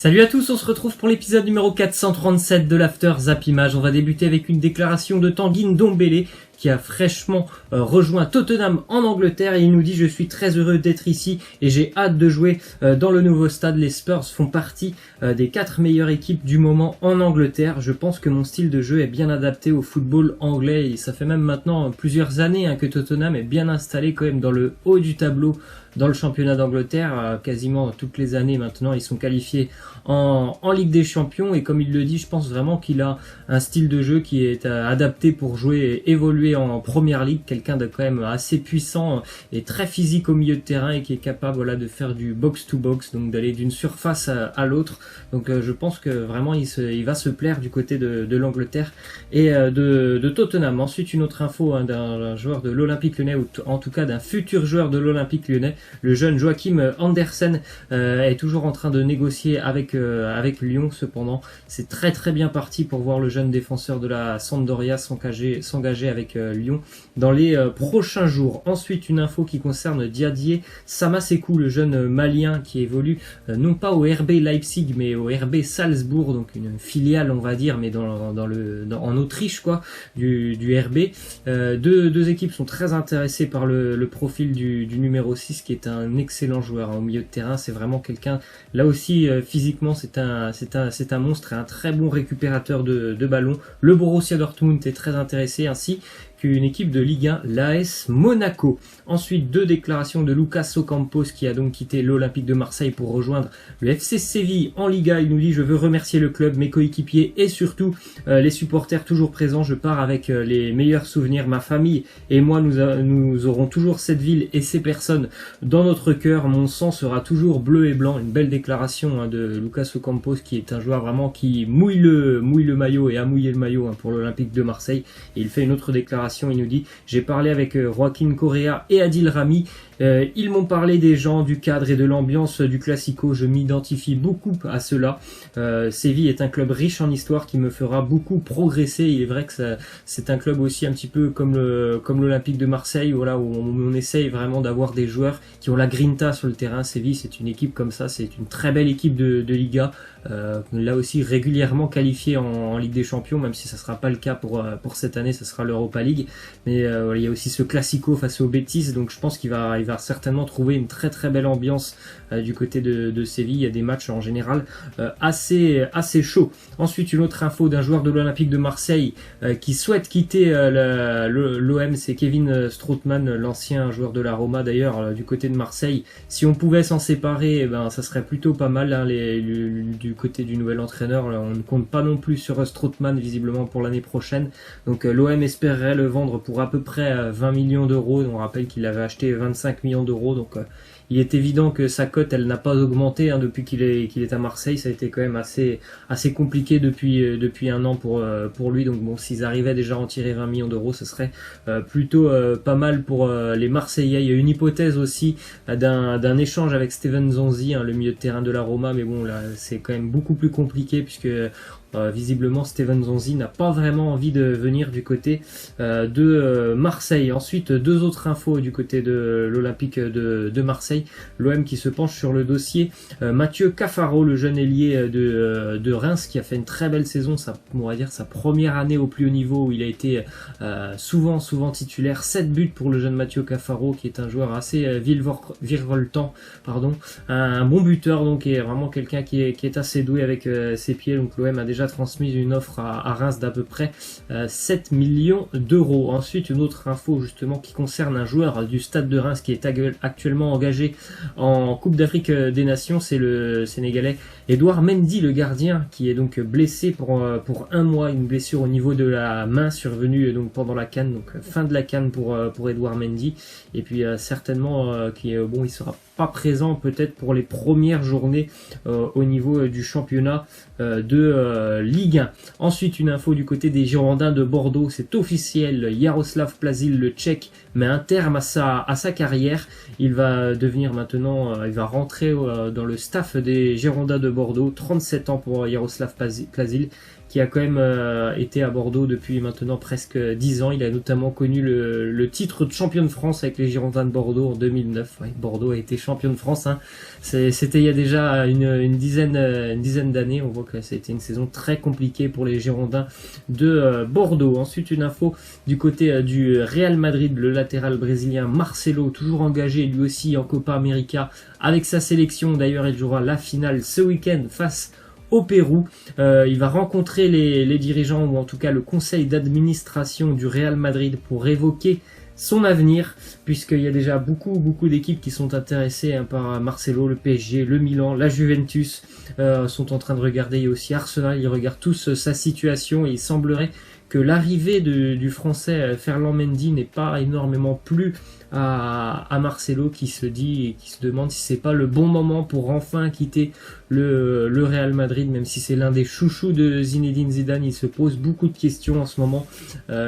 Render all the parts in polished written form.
Salut à tous, on se retrouve pour l'épisode numéro 437 de l'After Zap Image. On va débuter avec une déclaration de Tanguy Ndombele qui a fraîchement rejoint Tottenham en Angleterre et il nous dit: je suis très heureux d'être ici et j'ai hâte de jouer dans le nouveau stade. Les Spurs font partie des 4 meilleures équipes du moment en Angleterre. Je pense que mon style de jeu est bien adapté au football anglais et ça fait même maintenant plusieurs années que Tottenham est bien installé quand même dans le haut du tableau dans le championnat d'Angleterre. Quasiment toutes les années maintenant ils sont qualifiés en Ligue des Champions et comme il le dit, je pense vraiment qu'il a un style de jeu qui est adapté pour jouer et évoluer en Première Ligue, quelqu'un de quand même assez puissant et très physique au milieu de terrain et qui est capable de faire du box to box, donc d'aller d'une surface à l'autre. Donc je pense que vraiment il va se plaire du côté de l'Angleterre et de Tottenham. Ensuite une autre info d'un joueur de l'Olympique Lyonnais, ou en tout cas d'un futur joueur de l'Olympique Lyonnais, le jeune Joachim Andersen est toujours en train de négocier avec Lyon. Cependant c'est très bien parti pour voir le jeune défenseur de la Sampdoria s'engager avec Lyon dans les prochains jours. Ensuite une info qui concerne Diadier Samasekou, le jeune malien qui évolue non pas au RB Leipzig mais au RB Salzbourg, donc une filiale on va dire, mais en Autriche quoi, du RB. Deux équipes sont très intéressées par le profil du numéro 6 qui est un excellent joueur au milieu de terrain. C'est vraiment quelqu'un, là aussi physiquement c'est un monstre et un très bon récupérateur de ballon. Le Borussia Dortmund est très intéressé, ainsi qu'une équipe de Ligue 1, l'AS Monaco. Ensuite, deux déclarations de Lucas Ocampos qui a donc quitté l'Olympique de Marseille pour rejoindre le FC Séville en Liga. Il nous dit: je veux remercier le club, mes coéquipiers et surtout les supporters toujours présents. Je pars avec les meilleurs souvenirs. Ma famille et moi, nous aurons toujours cette ville et ces personnes dans notre cœur. Mon sang sera toujours bleu et blanc. Une belle déclaration de Lucas Ocampos, qui est un joueur vraiment qui mouille le maillot et a mouillé le maillot pour l'Olympique de Marseille. Et il fait une autre déclaration. Il nous dit: j'ai parlé avec Joaquin Correa et Adil Rami. Ils m'ont parlé des gens, du cadre et de l'ambiance du Classico. Je m'identifie beaucoup à cela. Séville est un club riche en histoire qui me fera beaucoup progresser. Il est vrai que c'est un club aussi un petit peu comme l'Olympique de Marseille, voilà, où on essaye vraiment d'avoir des joueurs qui ont la grinta sur le terrain. Séville, c'est une équipe comme ça, c'est une très belle équipe de Liga. Là aussi régulièrement qualifié en Ligue des Champions, même si ça sera pas le cas pour cette année, ça sera l'Europa League. Mais il y a aussi ce Classico face aux Betis, donc je pense qu'il va certainement trouver une très belle ambiance du côté de Séville. Il y a des matchs en général assez chauds. Ensuite une autre info d'un joueur de l'Olympique de Marseille qui souhaite quitter l'OM, c'est Kevin Strootman, l'ancien joueur de la Roma d'ailleurs, du côté de Marseille. Si on pouvait s'en séparer, ça serait plutôt pas mal du côté du nouvel entraîneur. On ne compte pas non plus sur Strootman visiblement pour l'année prochaine, donc l'OM espérerait le vendre pour à peu près 20 millions d'euros. On rappelle qu'il avait acheté 25 millions d'euros, donc il est évident que sa cote elle n'a pas augmenté depuis qu'il est à Marseille. Ça a été quand même assez compliqué depuis un an pour lui. Donc bon, s'ils arrivaient déjà à en tirer 20 millions d'euros, ce serait plutôt pas mal pour les Marseillais. Il y a une hypothèse aussi d'un échange avec Steven Zonzi, le milieu de terrain de la Roma, mais bon là c'est quand même beaucoup plus compliqué puisque visiblement Steven Zonzi n'a pas vraiment envie de venir du côté de Marseille. Ensuite deux autres infos du côté de l'Olympique de Marseille. L'OM qui se penche sur le dossier Mathieu Cafaro, le jeune ailier de Reims, qui a fait une très belle saison, on va dire sa première année au plus haut niveau, où il a été souvent titulaire. 7 buts pour le jeune Mathieu Cafaro, qui est un joueur assez virevoltant, un bon buteur, donc, et vraiment quelqu'un qui est assez doué avec ses pieds. Donc l'OM a déjà transmis une offre à Reims d'à peu près 7 millions d'euros. Ensuite une autre info justement qui concerne un joueur du Stade de Reims qui est actuellement engagé en Coupe d'Afrique des Nations, c'est le Sénégalais Edouard Mendy, le gardien, qui est donc blessé pour un mois, une blessure au niveau de la main survenue donc pendant la CAN, donc fin de la CAN pour Edouard Mendy, et puis certainement il sera pas présent peut-être pour les premières journées au niveau du championnat de Ligue 1. Ensuite une info du côté des Girondins de Bordeaux, c'est officiel, Jaroslav Plazil, le Tchèque, met un terme à sa carrière. Il va devenir maintenant, il va rentrer dans le staff des Girondins de Bordeaux. 37 ans pour Jaroslav Plazil, qui a quand même été à Bordeaux depuis maintenant presque 10 ans. Il a notamment connu le titre de champion de France avec les Girondins de Bordeaux en 2009. Ouais, Bordeaux a été champion de France, hein. C'était il y a déjà une dizaine d'années. On voit que ça a été une saison très compliquée pour les Girondins de Bordeaux. Ensuite, une info du côté du Real Madrid, le latéral brésilien Marcelo, toujours engagé lui aussi en Copa América avec sa sélection. D'ailleurs, il jouera la finale ce week-end face au Pérou. Il va rencontrer les dirigeants, ou en tout cas le conseil d'administration du Real Madrid, pour évoquer son avenir, puisqu'il y a déjà beaucoup d'équipes qui sont intéressées par Marcelo. Le PSG, le Milan, la Juventus sont en train de regarder. Il y a aussi Arsenal, ils regardent tous sa situation, et il semblerait que l'arrivée du français Ferland Mendy n'ait pas énormément plu à Marcelo, qui se dit et qui se demande si c'est pas le bon moment pour enfin quitter le Real Madrid, même si c'est l'un des chouchous de Zinedine Zidane. Il se pose beaucoup de questions en ce moment,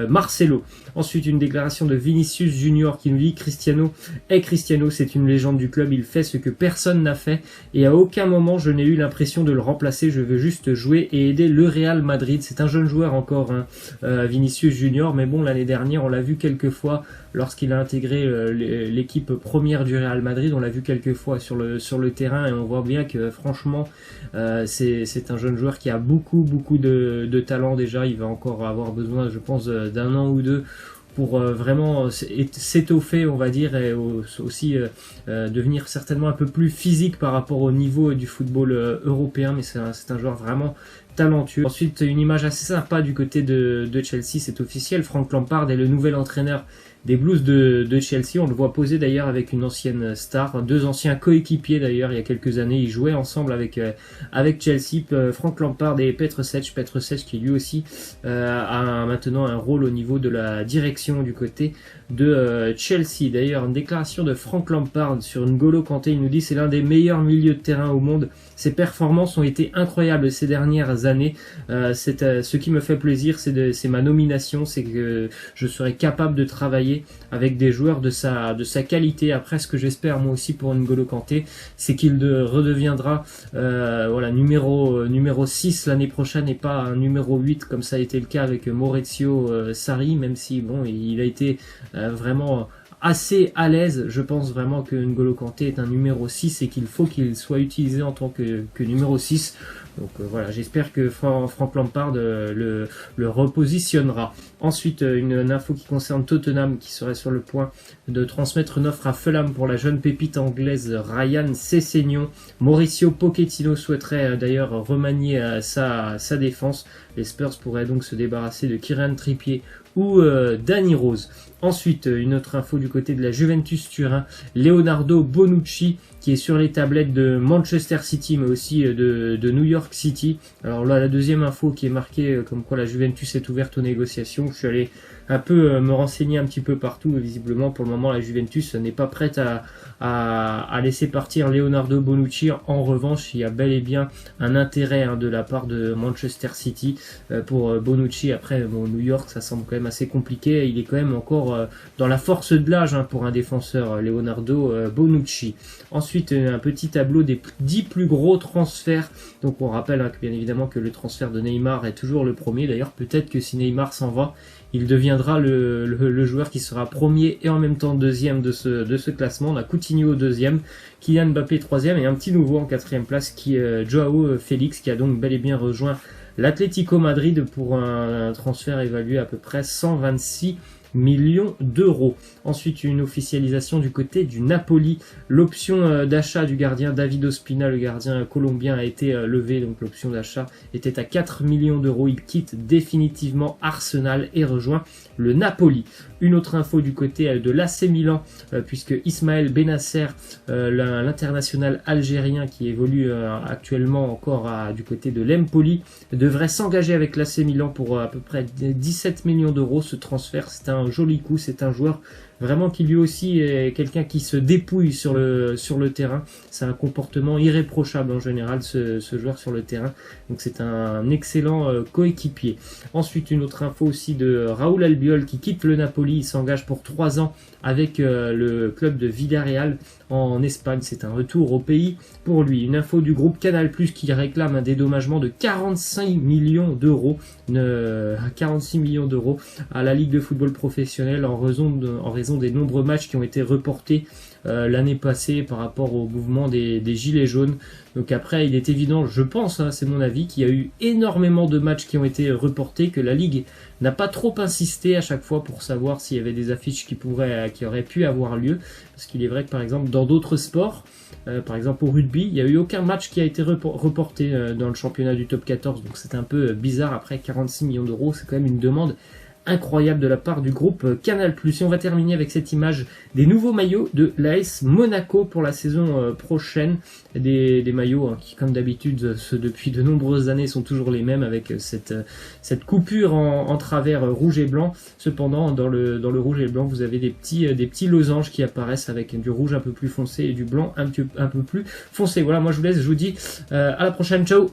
Marcelo. Ensuite, une déclaration de Vinicius Junior qui nous dit: Cristiano est Cristiano, c'est une légende du club, il fait ce que personne n'a fait et à aucun moment je n'ai eu l'impression de le remplacer, je veux juste jouer et aider le Real Madrid. C'est un jeune joueur encore, hein, Vinicius Junior, mais bon, l'année dernière on l'a vu quelques fois lorsqu'il a intégré l'équipe première du Real Madrid. On l'a vu quelques fois sur le terrain, et on voit bien que franchement c'est un jeune joueur qui a beaucoup de talent. Déjà, il va encore avoir besoin, je pense, d'un an ou deux pour vraiment s'étoffer, on va dire, et aussi devenir certainement un peu plus physique par rapport au niveau du football européen. Mais c'est un joueur vraiment talentueux. Ensuite, une image assez sympa du côté de Chelsea, c'est officiel, Frank Lampard est le nouvel entraîneur des Blues de Chelsea. On le voit poser d'ailleurs avec une ancienne star, deux anciens coéquipiers d'ailleurs il y a quelques années. Ils jouaient ensemble avec Chelsea, Frank Lampard et Petr Cech. Petr Cech qui lui aussi a maintenant un rôle au niveau de la direction du côté de Chelsea. D'ailleurs, une déclaration de Frank Lampard sur N'Golo Kanté. Il nous dit: c'est l'un des meilleurs milieux de terrain au monde. Ses performances ont été incroyables ces dernières années. Ce qui me fait plaisir, c'est ma nomination, c'est que je serai capable de travailler avec des joueurs de sa qualité. Après, ce que j'espère moi aussi pour N'Golo Kanté, c'est qu'il redeviendra numéro 6 l'année prochaine et pas un numéro 8 comme ça a été le cas avec Maurizio Sarri, même si bon, il a été vraiment assez à l'aise. Je pense vraiment que N'Golo Kanté est un numéro 6 et qu'il faut qu'il soit utilisé en tant que numéro 6. Donc voilà, j'espère que Frank Lampard le repositionnera. Ensuite, une info qui concerne Tottenham, qui serait sur le point de transmettre une offre à Fulham pour la jeune pépite anglaise Ryan Sessegnon. Mauricio Pochettino souhaiterait d'ailleurs remanier sa défense. Les Spurs pourraient donc se débarrasser de Kieran Trippier ou Danny Rose. Ensuite, une autre info du côté de la Juventus Turin, Leonardo Bonucci, qui est sur les tablettes de Manchester City, mais aussi de New York City. Alors là, la deuxième info qui est marquée comme quoi la Juventus est ouverte aux négociations. Je suis allé un peu me renseigner un petit peu partout, et visiblement pour le moment la Juventus n'est pas prête à laisser partir Leonardo Bonucci. En revanche, il y a bel et bien un intérêt de la part de Manchester City pour Bonucci. Après, bon, New York, ça semble quand même assez compliqué. Il est quand même encore dans la force de l'âge pour un défenseur, Leonardo Bonucci. Ensuite, un petit tableau des 10 plus gros transferts. Donc on rappelle que bien évidemment que le transfert de Neymar est toujours le premier. D'ailleurs, peut-être que si Neymar s'en va, il deviendra le joueur qui sera premier et en même temps deuxième de ce classement. On a Coutinho deuxième, Kylian Mbappé troisième et un petit nouveau en quatrième place qui est Joao Félix, qui a donc bel et bien rejoint l'Atlético Madrid pour un transfert évalué à peu près 126 millions d'euros. Ensuite, une officialisation du côté du Napoli. L'option d'achat du gardien David Ospina, le gardien colombien, a été levée. Donc l'option d'achat était à 4 millions d'euros. Il quitte définitivement Arsenal et rejoint le Napoli. Une autre info du côté de l'AC Milan, puisque Ismaël Benasser, l'international algérien qui évolue actuellement encore du côté de l'Empoli, devrait s'engager avec l'AC Milan pour à peu près 17 millions d'euros. Ce transfert, c'est un joli coup, c'est un joueur vraiment qui lui aussi est quelqu'un qui se dépouille sur le terrain. C'est un comportement irréprochable en général, ce joueur sur le terrain. Donc c'est un excellent coéquipier. Ensuite, une autre info aussi de Raúl Albiol qui quitte le Napoli. Il s'engage pour 3 ans avec le club de Villarreal en Espagne. C'est un retour au pays pour lui. Une info du groupe Canal+ qui réclame un dédommagement de 46 millions d'euros à la Ligue de football professionnel en raison des nombreux matchs qui ont été reportés l'année passée par rapport au mouvement des Gilets jaunes. Donc après, il est évident, je pense, hein, c'est mon avis, qu'il y a eu énormément de matchs qui ont été reportés, que la Ligue n'a pas trop insisté à chaque fois pour savoir s'il y avait des affiches qui auraient pu avoir lieu. Parce qu'il est vrai que par exemple dans d'autres sports, par exemple au rugby, il n'y a eu aucun match qui a été reporté dans le championnat du top 14. Donc c'est un peu bizarre. Après 46 millions d'euros, c'est quand même une demande incroyable de la part du groupe Canal+. Et on va terminer avec cette image des nouveaux maillots de l'AS Monaco pour la saison prochaine. Des maillots hein, qui, comme d'habitude, depuis de nombreuses années, sont toujours les mêmes avec cette coupure en travers rouge et blanc. Cependant, dans le rouge et blanc, vous avez des petits losanges qui apparaissent avec du rouge un peu plus foncé et du blanc un peu plus foncé. Voilà, moi je vous laisse, je vous dis à la prochaine, ciao.